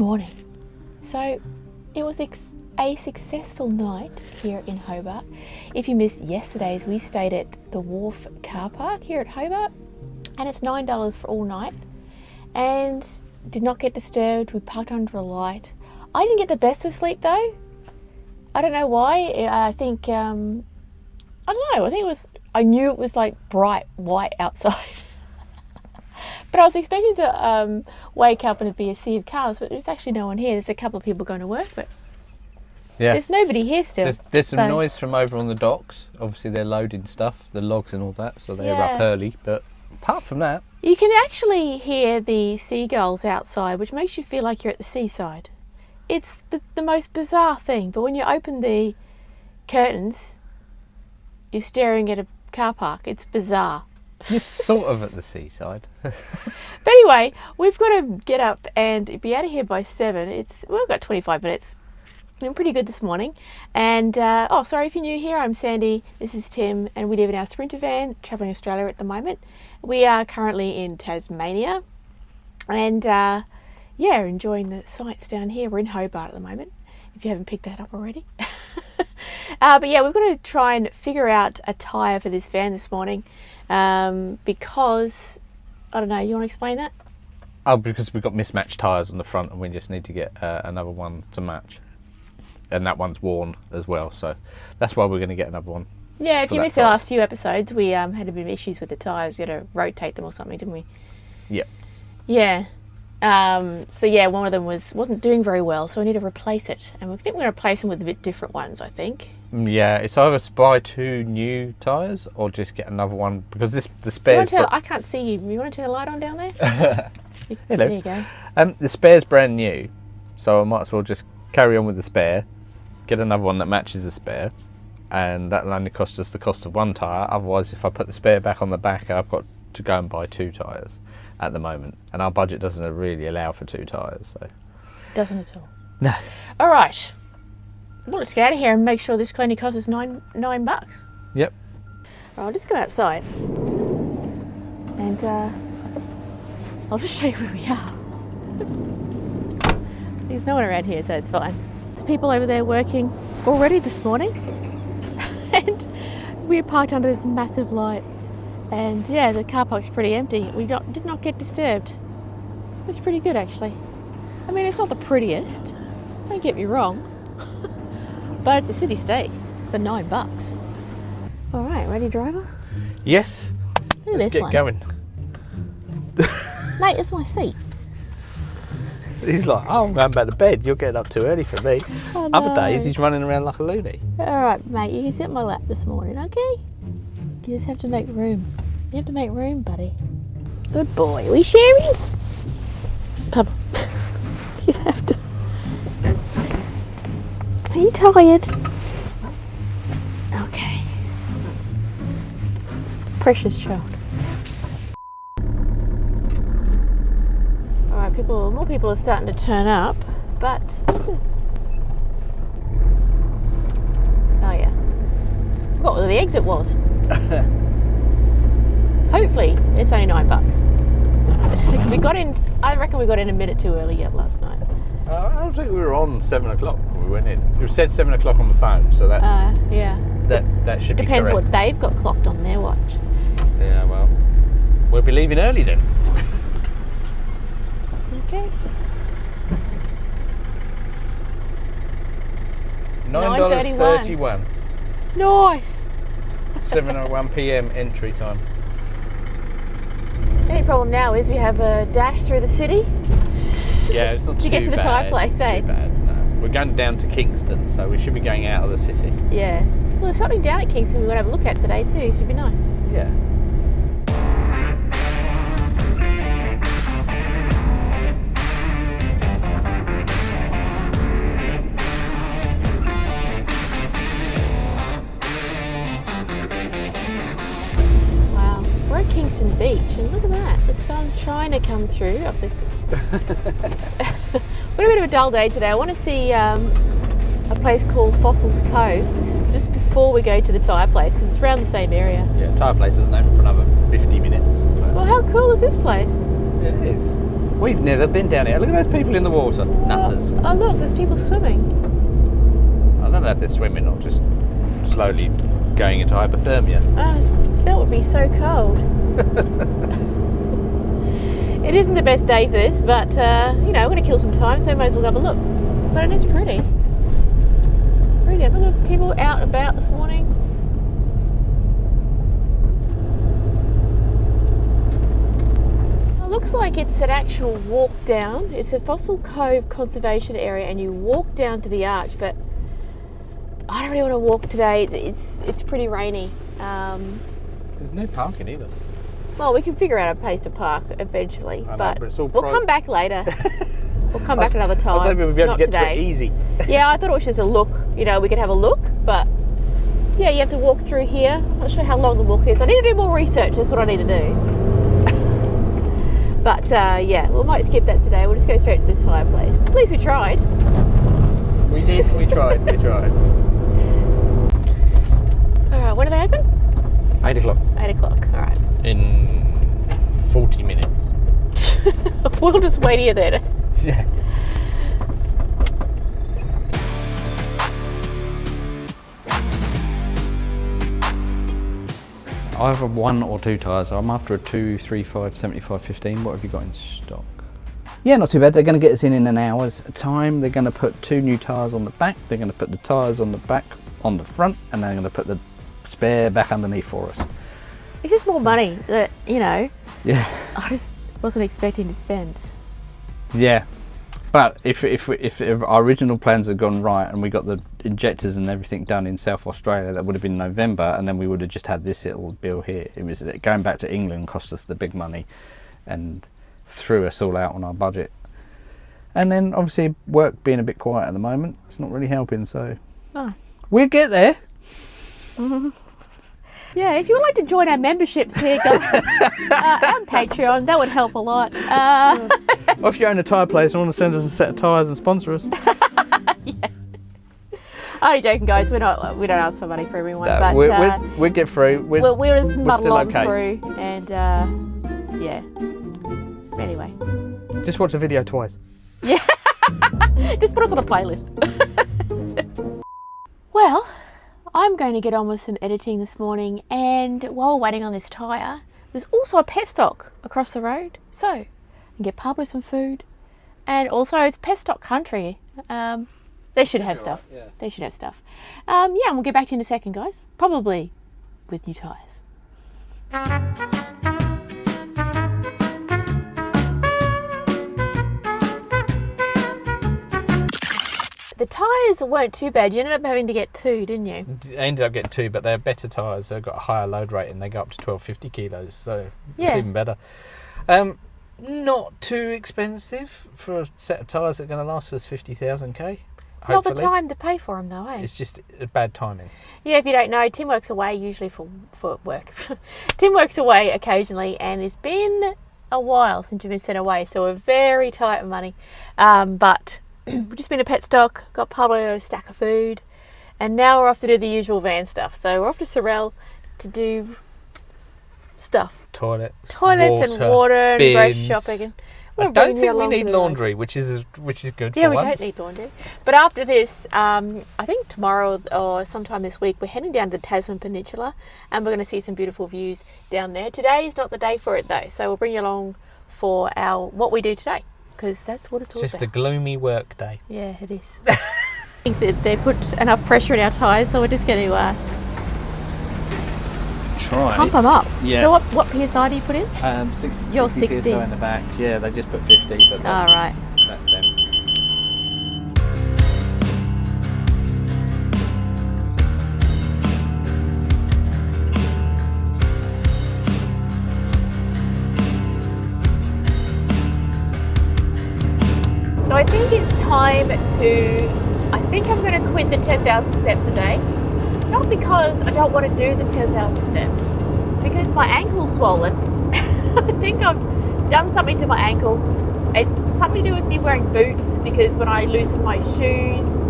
morning. So it was a successful night here in Hobart. If you missed yesterday's, we stayed at the Wharf car park here at Hobart, and it's $9 for all night, and did not get disturbed. We parked under a light. I didn't get the best of sleep though. I don't know why. I think I don't know. I knew it was like bright white outside. But I was expecting to wake up and it'd be a sea of cars, but there's actually no one here. There's a couple of people going to work, but yeah, there's nobody here still. There's some noise from over on the docks. Obviously they're loading stuff, the logs and all that, so they're up early. But apart from that, you can actually hear the seagulls outside, which makes you feel like you're at the seaside. It's the most bizarre thing, but when you open the curtains, you're staring at a car park. It's bizarre. It's sort of at the seaside. But anyway, we've got to get up and be out of here by 7. We've got 25 minutes. Been pretty good this morning. And sorry if you're new here, I'm Sandy, this is Tim, and we live in our Sprinter van travelling Australia at the moment. We are currently in Tasmania, and enjoying the sights down here. We're in Hobart at the moment, if you haven't picked that up already. But yeah, we've got to try and figure out a tyre for this van this morning, because I don't know, you want to explain that? Oh, because we've got mismatched tyres on the front and we just need to get another one to match. And that one's worn as well, so that's why we're going to get another one. Yeah, if you missed the last few episodes, we had a bit of issues with the tyres. We had to rotate them or something, didn't we? Yep. Yeah. One of them wasn't doing very well, so we need to replace it. And we think we're going to replace them with a bit different ones, I think. Yeah, it's either to buy 2 new tyres or just get another one, because the spare's... I can't see you. You want to turn the light on down there? Hello. There you go. The spare's brand new, so I might as well just carry on with the spare, get another one that matches the spare, and that'll only cost us the cost of 1 tyre. Otherwise, if I put the spare back on the back, I've got to go and buy 2 tyres at the moment, and our budget doesn't really allow for 2 tyres. So doesn't at all. No. All right. Well, let's get out of here and make sure this only costs us $9. Yep. Right, I'll just go outside and I'll just show you where we are. There's no one around here, so it's fine. There's people over there working already this morning, and we're parked under this massive light. And yeah, the car park's pretty empty. We did not get disturbed. It's pretty good, actually. I mean, it's not the prettiest, don't get me wrong, but it's a city stay for $9. All right, ready, driver? Yes. Look at Let's this get going. Mate, it's my seat. He's like, oh, I'm going back to bed. You're getting up too early for me. Oh, Other no. days, he's running around like a loony. All right, mate, you can sit in my lap this morning, okay? You just have to make room. You have to make room, buddy. Good boy. Are we sharing? Pablo, you have to. Are you tired? Okay. Precious child. All right, more people are starting to turn up, but oh yeah, forgot where the exit was. Hopefully, it's only $9. I reckon we got in a minute too early yet last night. I don't think we were on 7 o'clock when we went in. It said 7 o'clock on the phone, so that's yeah. That should be correct. Depends what they've got clocked on their watch. Yeah, well, we'll be leaving early then. Okay. $9.31. Nice. 7:01 p.m. entry time. The only problem now is we have a dash through the city. Yeah, it's not to get to the tyre place, eh? Too bad, no. We're going down to Kingston, so we should be going out of the city. Yeah. Well, there's something down at Kingston we've got to have a look at today too. Should be nice. Yeah. Wow. We're at Kingston Beach, and look at that. The sun's trying to come through up there. We've got a bit of a dull day today. I want to see a place called Fossils Cove just before we go to the tyre place, because it's around the same area. Yeah, tyre place isn't open for another 50 minutes. So. Well, how cool is this place? It is. We've never been down here. Look at those people in the water. Nutters. Oh look, there's people swimming. I don't know if they're swimming or just slowly going into hypothermia. That would be so cold. It isn't the best day for this, but you know, we're going to kill some time, so we might as well have a look. But it is pretty. Pretty. Look at people out and about this morning. It looks like it's an actual walk down. It's a Fossil Cove conservation area, and you walk down to the arch, but I don't really want to walk today. It's pretty rainy. There's no parking either. Well, we can figure out a place to park eventually, but it's all we'll come back later. We'll come back another time. I was hoping we'd be able to get today. to it easy. Yeah, I thought it was just a look. You know, we could have a look, but yeah, you have to walk through here. I'm not sure how long the walk is. I need to do more research. That's what I need to do. But yeah, we might skip that today. We'll just go straight to this fireplace. At least we tried. We did. We tried. We tried. All right, when are they open? 8 o'clock. 8 o'clock. All right. In 40 minutes. We'll just wait here then. Yeah. I have a 1 or 2 tyres, so I'm after a 2, 3, 5, 75, 15. What have you got in stock? Yeah, not too bad. They're going to get us in an hour's time. They're going to put 2 new tyres on the back. They're going to put the tyres on the back, on the front, and they're going to put the spare back underneath for us. It's just more money that, you know, Yeah. I just wasn't expecting to spend. Yeah. But if our original plans had gone right and we got the injectors and everything done in South Australia, that would have been November, and then we would have just had this little bill here. It was going back to England cost us the big money and threw us all out on our budget. And then obviously work being a bit quiet at the moment, it's not really helping, so No. we'll get there. Yeah, if you would like to join our memberships here, guys, and Patreon, that would help a lot. Or if you own a tyre place and want to send us a set of tyres and sponsor us. Yeah. Only joking, guys. We don't ask for money for everyone, No, but we'll get through. we'll just muddle on okay. through, and yeah. Anyway, Just watch the video twice. yeah. Just put us on a playlist. Well, I'm going to get on with some editing this morning, and while we're waiting on this tyre, there's also a pet stock across the road, so I can get Pablo some food, and also it's pet stock country. They should have stuff. Right, yeah. They should have stuff. Yeah, and we'll get back to you in a second, guys. Probably with new tyres. The tyres weren't too bad. You ended up having to get 2, didn't you? I ended up getting 2, but they're better tyres. They've got a higher load rate and they go up to 1250 kilos, so Yeah. it's even better. Not too expensive for a set of tyres that are going to last us 50,000k. Not the time to pay for them, though, eh? It's just bad timing. Yeah, if you don't know, Tim works away usually for work. Tim works away occasionally, and it's been a while since you've been sent away, so we're very tight on money. But we've just been to pet stock, got Pablo a stack of food, and now we're off to do the usual van stuff. So we're off to Sorel to do stuff. Toilets And water and bins. grocery shopping. And I we're don't bringing think you we along need for the ride. laundry, which is good Yeah, for we once. don't need laundry. But after this, I think tomorrow or sometime this week, we're heading down to the Tasman Peninsula, and we're going to see some beautiful views down there. Today is not the day for it, though, so we'll bring you along for what we do today, because that's what it's all Just about. a gloomy work day. Yeah, it is. I think that they put enough pressure in our tyres, so we're just going to pump them up. Yeah. So what PSI do you put in? 60, You're 60 60. PSI in the back. Yeah, they just put 50, but that's, Right. that's them. So I think it's time I think I'm going to quit the 10,000 steps a day. Not because I don't want to do the 10,000 steps. It's because my ankle's swollen. I think I've done something to my ankle. It's something to do with me wearing boots, because when I loosen my shoes,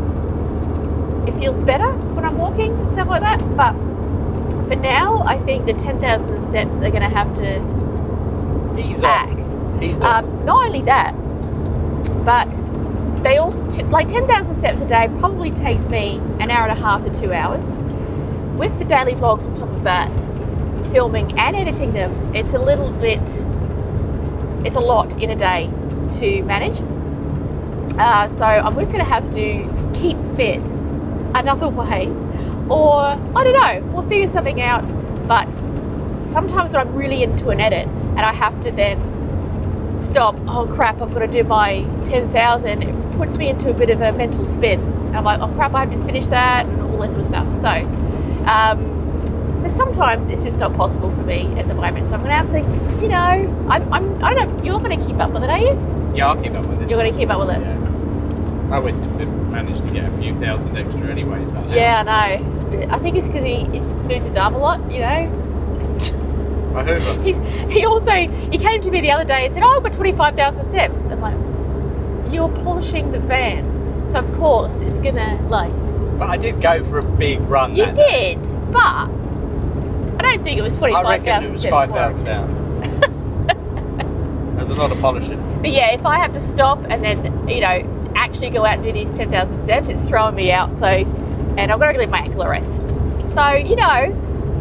it feels better when I'm walking and stuff like that. But for now, I think the 10,000 steps are going to have to Ease axe. He's off. Not only that, but they also, like 10,000 steps a day probably takes me an hour and a half to 2 hours. With the daily vlogs on top of that, filming and editing them, it's a little bit, it's a lot in a day to manage. So I'm just going to have to keep fit another way, or I don't know, we'll figure something out. But sometimes when I'm really into an edit and I have to then stop, oh crap, I've got to do my 10,000, it puts me into a bit of a mental spin. I'm like, oh crap, I haven't finished that, and all this sort of stuff. So sometimes it's just not possible for me at the moment. So I'm going to have to, you know, I don't know, you're going to keep up with it, are you? Yeah, I'll keep up with it. You're going to keep up with it? Yeah. I always seem to manage to get a few thousand extra anyway. Somehow. Yeah, I know. I think it's because he moves his arm a lot, you know. I heard that. He came to me the other day and said, oh, I've got 25,000 steps. I'm like, you're polishing the van. So of course it's going to like... But I did go for a big run. You did, but I don't think it was 25,000 I reckon it was 5,000 down. There's a lot of polishing. But yeah, if I have to stop and then, you know, actually go out and do these 10,000 steps, it's throwing me out. So, and I've got to leave my ankle a rest. So, you know,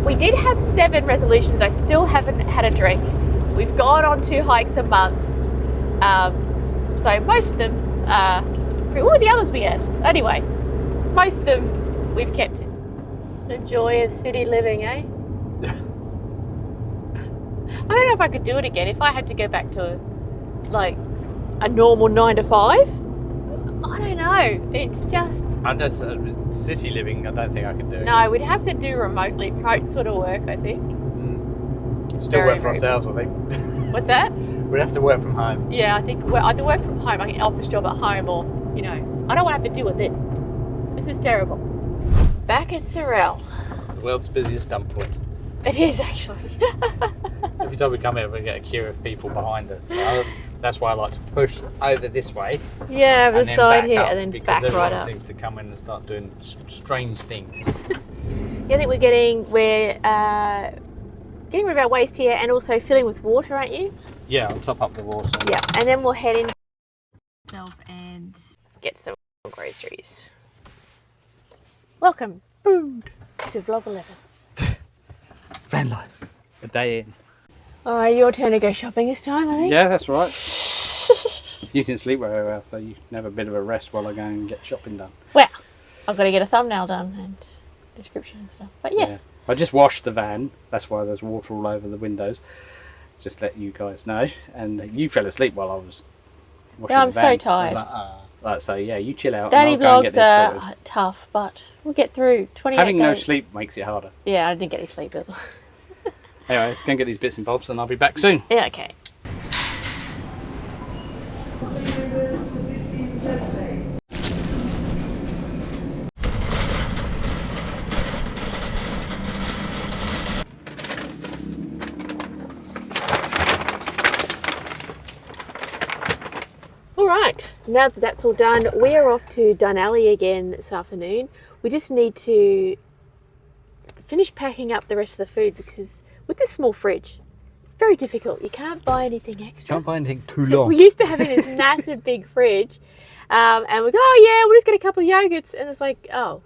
we did have 7 resolutions. I still haven't had a drink. We've gone on 2 hikes a month. So most of them, what were the others we had? Anyway, most of them we've kept it. The joy of city living, eh? I don't know if I could do it again. If I had to go back to like a normal 9 to 5, I don't know. It's just... I'm just city living. I don't think I can do it. No, we'd have to do remote sort of work, I think. Still work for ourselves, I think. What's that? We'd have to work from home. Yeah, I think either work from home, I get an office job at home, or, you know, I don't want to have to deal with this. This is terrible. Back at Sorel. The world's busiest dump point. It is, actually. Every time we come here, we get a queue of people behind us. So that's why I like to push over this way. Yeah, over the side here, and then back right up. Because everyone seems to come in and start doing strange things. Yeah, I think we're getting rid of our waste here, and also filling with water, aren't you? Yeah, I'll top up the water. Yeah, and then we'll head in and get some groceries. Welcome, food, to vlog 11. Vanlife. A day in. All right, your turn to go shopping this time, I think. Yeah, that's right. You can sleep wherever else, so you can have a bit of a rest while I go and get shopping done. Well, I've got to get a thumbnail done and description and stuff. But yes. Yeah. I just washed the van. That's why there's water all over the windows. Just let you guys know. And you fell asleep while I was washing the van. I'm so tired. So yeah, you chill out. Daily and I'll go and get vlogs this are tough, but we'll get through 28 Having no days. sleep makes it harder. Yeah, I didn't get any sleep either. Anyway, let's go and get these bits and bobs and I'll be back soon. Yeah, okay. Alright, now that that's all done, we are off to Dunalley again this afternoon. We just need to finish packing up the rest of the food, because with this small fridge, it's very difficult. You can't buy anything extra. Can't buy anything too long. We used to have this massive big fridge, and we go, oh yeah, we'll just get a couple of yogurts, and it's like, oh,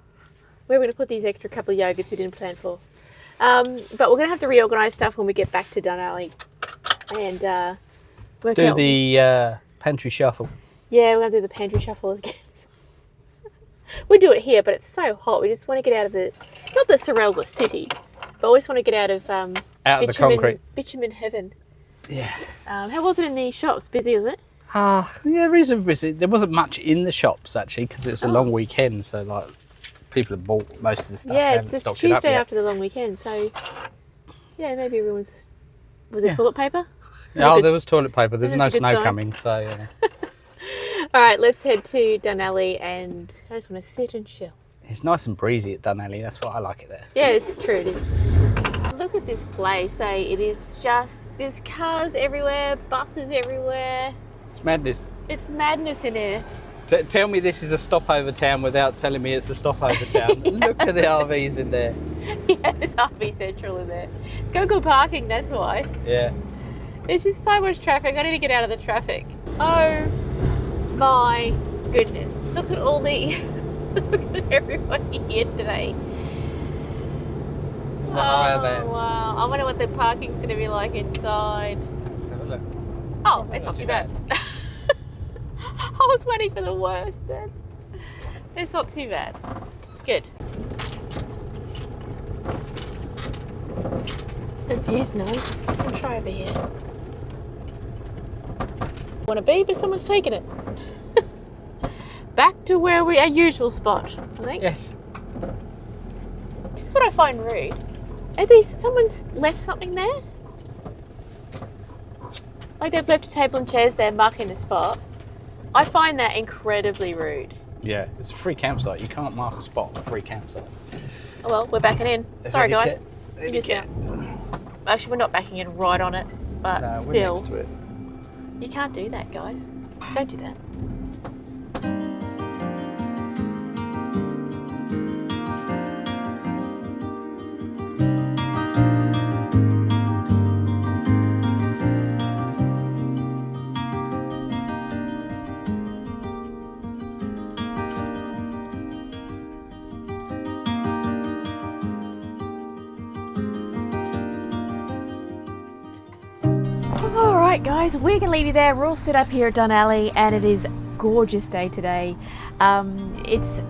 where are we going to put these extra couple of yogurts we didn't plan for? But we're going to have to reorganise stuff when we get back to Dunalley and work out. Do the pantry shuffle. Yeah, we're going to do the pantry shuffle again. We do it here, but it's so hot. We just want to get out of the... Not that Sorel's a city, but we just want to get out of... out of the concrete. Bitumen heaven. Yeah. How was it in the shops? Busy, was it? Yeah, reasonably busy. There wasn't much in the shops, actually, because it's a long weekend, so, like, people have bought most of the stuff. Yeah, it's the Tuesday after the long weekend, so... Yeah, maybe everyone's... Was it toilet paper? Oh, there was toilet paper. There was no That's a good snow sign. coming, so, yeah. All right, let's head to Dunalley, and I just want to sit and chill. It's nice and breezy at Dunalley. That's why I like it there. Yeah, it's true, it is. Look at this place, It is just, there's cars everywhere, buses everywhere. It's madness. It's madness in here. Tell me this is a stopover town without telling me it's a stopover town. Yeah. Look at the RVs in there. Yeah, there's RV Central in there. It's got good parking, that's why. Yeah. There's just so much traffic. I need to get out of the traffic. Oh my goodness. Look at all the... Look at everybody here today. Why are they? Wow. I wonder what the parking's going to be like inside. Let's have a look. Oh, it's not too bad. I was waiting for the worst then. It's not too bad. Good. The view's nice. I'll try over here. Want to be, but someone's taken it. Back to where our usual spot, I think. Yes. This is what I find rude. Are these, someone's left something there? Like they've left a table and chairs there marking a spot. I find that incredibly rude. Yeah, it's a free campsite. You can't mark a spot on a free campsite. Oh well, we're backing in. Sorry guys. You missed Etiquette. out. Actually, we're not backing in right on it, but No, we're still. next to it. You can't do that, guys. Don't do that. Alright guys, we're going to leave you there. We're all set up here at Dunalley and it is a gorgeous day today. It's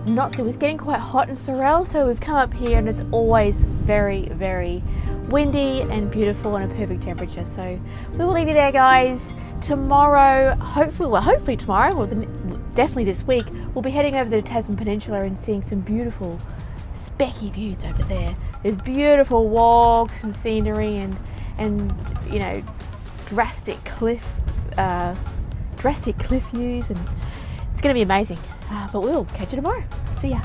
getting quite hot in Sorel, so we've come up here and it's always very, very windy and beautiful and a perfect temperature. So we will leave you there guys. Tomorrow, hopefully tomorrow, or definitely this week, we'll be heading over the Tasman Peninsula and seeing some beautiful specky views over there. There's beautiful walks and scenery and you know, drastic cliff views, and it's going to be amazing. But we'll catch you tomorrow. See ya.